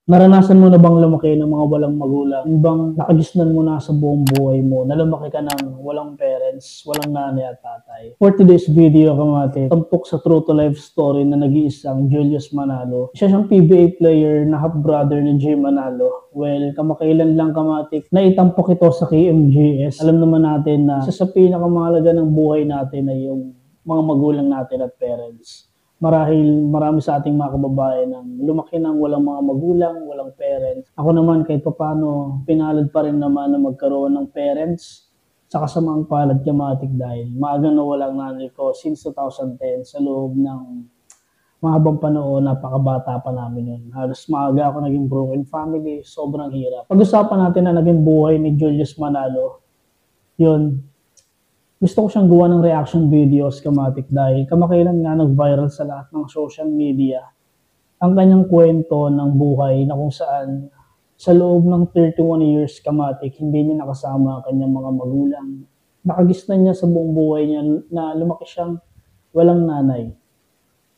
Naranasan mo na bang lumaki ng mga walang magulang? Yun bang nakagisnan mo na sa buong buhay mo na lumaki ka ng walang parents, walang nanay at tatay? For today's video, kamati, tampok sa true to life story na nag-iisang Julius Manalo. Siya siyang PBA player na half-brother ni Jay Manalo. Well, kamakailan lang, kamatik, na itampok ito sa KMJS. Alam naman natin na isa sa pinakamahalaga ng buhay natin ay yung mga magulang natin at parents. Marahil marami sa ating mga kababayan ang lumaki ng walang mga magulang, walang parents. Ako naman kahit paano, pinalad pa rin naman na magkaroon ng parents sa kasamaang palad, kamatik, dahil maagang nawala ang nanay ko since 2010 sa loob ng mahabang panahon. Napakabata pa namin yun. Halos maaga ako naging broken family, sobrang hirap. Pag-usapan natin na naging buhay ni Julius Manalo, yun, gusto ko siyang gawa ng reaction videos, kamatik, dahil kamakailan nga nag-viral sa lahat ng social media ang kanyang kwento ng buhay na kung saan sa loob ng 31 years, kamatik, hindi niya nakasama ang kanyang mga magulang. Nakagisnan niya sa buong buhay niya na lumaki siyang walang nanay.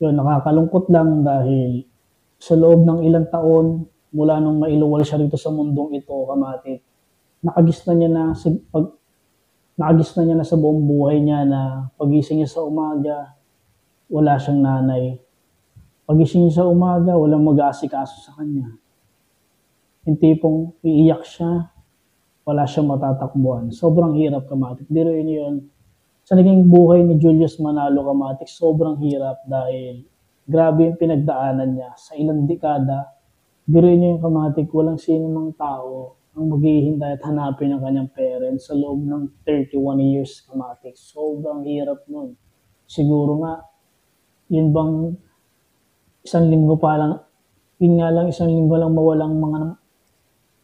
Yun, nakakalungkot lang dahil sa loob ng ilang taon mula nung mailuwal siya rito sa mundong ito, kamatik, nakagisnan niya na sa buong buhay niya na pagising niya sa umaga, wala siyang nanay. Pagising niya sa umaga, walang mag-aasikaso sa kanya. Yung tipong iiyak siya, wala siyang matatakbuhan. Sobrang hirap, kamatik. Biruin yun. Sa naging buhay ni Julius Manalo, kamatik, sobrang hirap dahil grabe yung pinagdaanan niya sa ilang dekada. Biruin niyo yung, kamatik, walang sino mang tao ang maghihintay at hanapin ang kanyang parents sa loob ng 31 years, kamatik. Sobrang hirap nun. Siguro nga, yun bang isang linggo pa lang, yun nga lang isang linggo lang mawalang mga,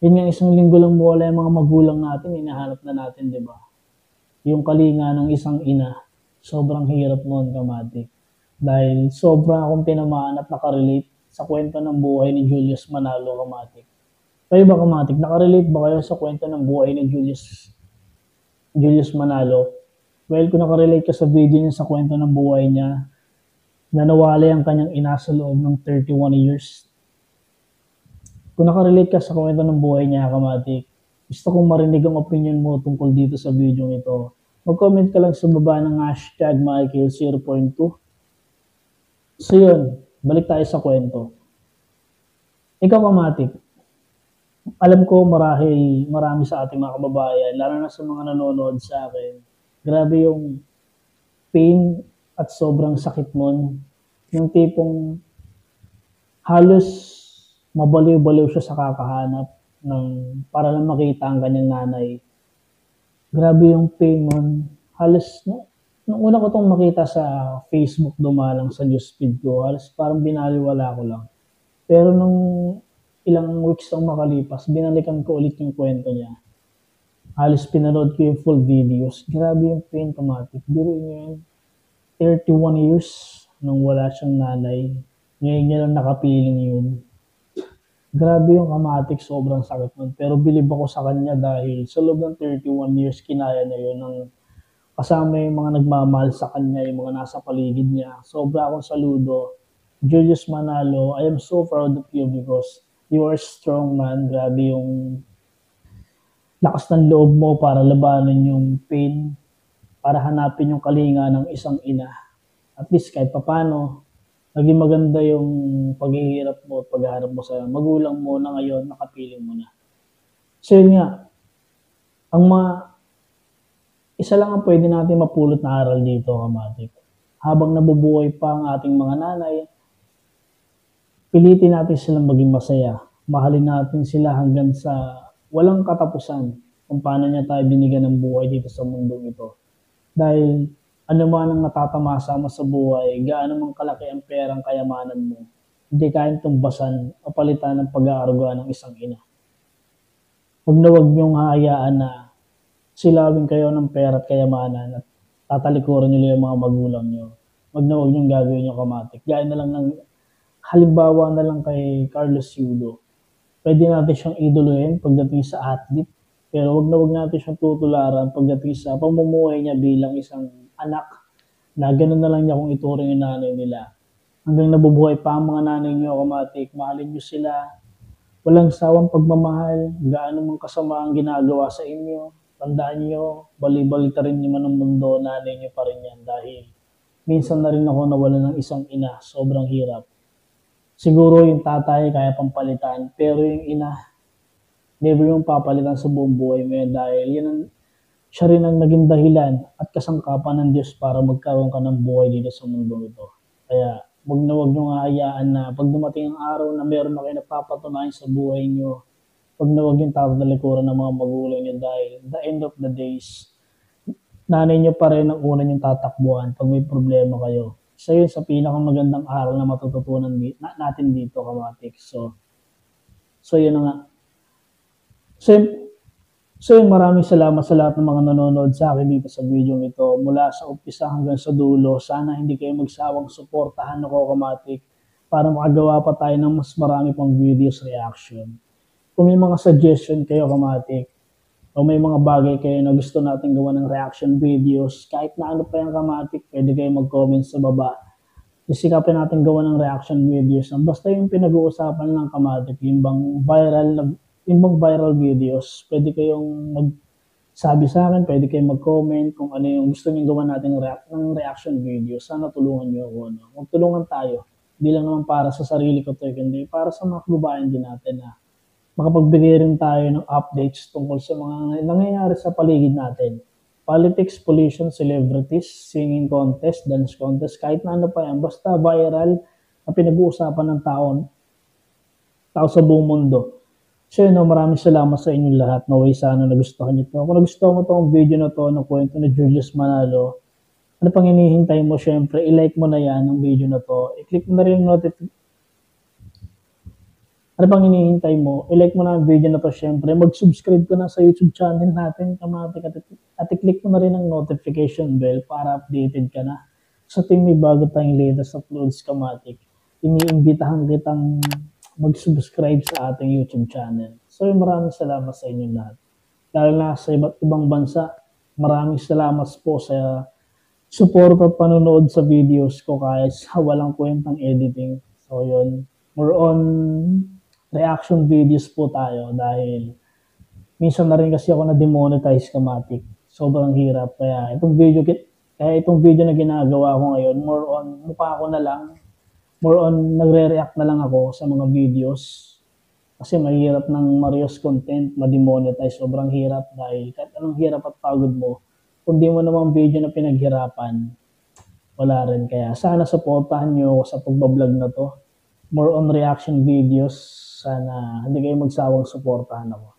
yun nga isang linggo lang mawala yung mga magulang natin, hinahanap na natin, di ba? Yung kalinga ng isang ina, sobrang hirap nun, kamatik. Dahil sobra akong tinamaan at nakarelate sa kwento ng buhay ni Julius Manalo, kamatik. Kayo ba, kamatik, nakarelate ba kayo sa kwento ng buhay ni Julius Manalo? Well, kung nakarelate ka sa video niya sa kwento ng buhay niya, na nawalay ang kanyang ina sa loob ng 31 years. Kung nakarelate ka sa kwento ng buhay niya, kamatik, gusto kong marinig ang opinion mo tungkol dito sa video ito. Mag-comment ka lang sa baba ng hashtag Michael0.2. So yun, balik tayo sa kwento. Ikaw, kamatik, alam ko marami sa ating mga kababayan, lalo na sa mga nanonood sa akin, grabe yung pain at sobrang sakit nun. Yung tipong halos mabaliw-baliw siya sa kakahanap para lang makita ang kanyang nanay. Grabe yung pain nun. Halos, nung una ko itong makita sa Facebook, dumalang sa newsfeed ko, halos parang binaliwala ko lang. Pero nung ilang weeks ang makalipas, binalikan ko ulit yung kwento niya. Halos pinanood ko yung full videos. Grabe yung pain, kamatik. Biruin niyo yun, 31 years nung wala siyang nanay. Ngayon niya lang nakapiling yun. Grabe yung, kamatik, sobrang sakit nun. Pero bilib ako sa kanya dahil sa loob ng 31 years, kinaya niya yun ng kasama yung mga nagmamahal sa kanya, yung mga nasa paligid niya. Sobra akong saludo. Julius Manalo, I am so proud of you because you are strong, man. Grabe yung lakas ng loob mo para labanan yung pain, para hanapin yung kalinga ng isang ina. At least kahit papano, naging maganda yung paghihirap mo at paghaharap mo sa magulang mo na ngayon nakapiling mo na. So yun nga, isa lang ang pwede natin mapulot na aral dito, kamatik. Habang nabubuhay pa ang ating mga nanay, pilitin natin silang maging masaya. Mahalin natin sila hanggang sa walang katapusan kung paano niya tayo binigyan ng buhay dito sa mundong ito. Dahil ano man ang natatamasa mo sa buhay, gaano mang kalaki ang perang kayamanan mo, hindi kayang tumbasan o palitan ng pag-aaruga ng isang ina. Huwag na huwag niyong hayaan na silawin kayo ng pera at kayamanan at tatalikuran niyo yung mga magulang niyo. Huwag na huwag niyong gagawin yung, kamatik. Gaya na lang ng halimbawa na lang kay Carlos Yulo. Pwede natin siyang idoluhin pagdating sa athlete, pero wag na wag natin siyang tutularan pagdating sa pamumuhay niya bilang isang anak na gano'n na lang niya kung ituring yung nanay nila. Hanggang nabubuhay pa ang mga nanay niyo, kamatik, mahalin niyo sila, walang sawang pagmamahal, gaano mang kasama ang ginagawa sa inyo. Tandaan nyo, bali-balita rin naman ng mundo, nanay nyo pa rin yan dahil minsan na rin ako nawala ng isang ina, sobrang hirap. Siguro yung tatay kaya pang palitan, pero yung ina, never yung papalitan sa buong buhay mo yan dahil siya rin ang naging dahilan at kasangkapan ng Diyos para magkaroon ka ng buhay dito sa mundo ito. Kaya wag nyo nga hayaan na pag dumating ang araw na meron na kayo napapatunayan sa buhay nyo, wag yung tatalikuran ng mga magulang nyo dahil the end of the days, nanay nyo pa rin ang una yung tatakbuhan pag may problema kayo. Isa yun sa pinakamagandang aral na matututunan natin dito, kamatik. So yun na nga. So yun, maraming salamat sa lahat ng mga nanonood sa akin dito sa video ito. Mula sa umpisa hanggang sa dulo, sana hindi kayo magsawang suportahan ako, kamatik, para makagawa pa tayo ng mas marami pang videos reaction. Kung may mga suggestion kayo, kamatik, o may mga bagay kayo na gusto natin gawa ng reaction videos, kahit na ano pa yung kamatik, pwede kayo mag-comment sa baba. Isikapin natin gawa ng reaction videos. Basta yung pinag-uusapan ng kamatik, yung bang viral videos, pwede kayong magsabi sa akin, pwede kayong mag-comment kung ano yung gusto niyo gawa natin ng reaction videos. Sana tulungan niyo ako. No? Magtulungan tayo. Hindi lang naman para sa sarili ko to, kundi para sa mga kababayan din natin na makapagbigay rin tayo ng updates tungkol sa mga nangyayari sa paligid natin. Politics, pollution, celebrities, singing contest, dance contest, kahit na ano pa yan, basta viral na pinag-uusapan ng tao sa buong mundo. So yun, maraming salamat sa inyong lahat. Naway sana nagustuhan nyo ito. Kung nagustuhan mo itong video na to ng kwento ni Julius Manalo, ano pang hinihintay mo? Syempre, i-like mo na yan ang video na to. I-click mo na rin yung notification. Ano pang hinihintay mo? I-like mo na ang video na to, syempre. Mag-subscribe ka na sa YouTube channel natin, kamatik, at i-click mo na rin ang notification bell para updated ka na. Sa tuwing may bago tayong latest uploads, kamatik, iniimbitahan kitang mag-subscribe sa ating YouTube channel. So maraming salamat sa inyong lahat. Lalo na sa iba't ibang bansa, maraming salamat po sa support at panonood sa videos ko kahit sa walang kwentang editing. So yun, more on reaction videos po tayo dahil minsan na rin kasi ako na-demonetize, kamatik. Sobrang hirap. Kaya itong video na ginagawa ko ngayon, more on mukha ko na lang, more on nagre-react na lang ako sa mga videos kasi mahirap ng Marios content ma-demonetize. Sobrang hirap dahil kahit anong hirap at pagod mo, kung di mo naman video na pinaghirapan, wala rin. Kaya sana supportahan nyo sa pagbablog na to. More on reaction videos. Sana hindi kayo magsawang supportahan ako.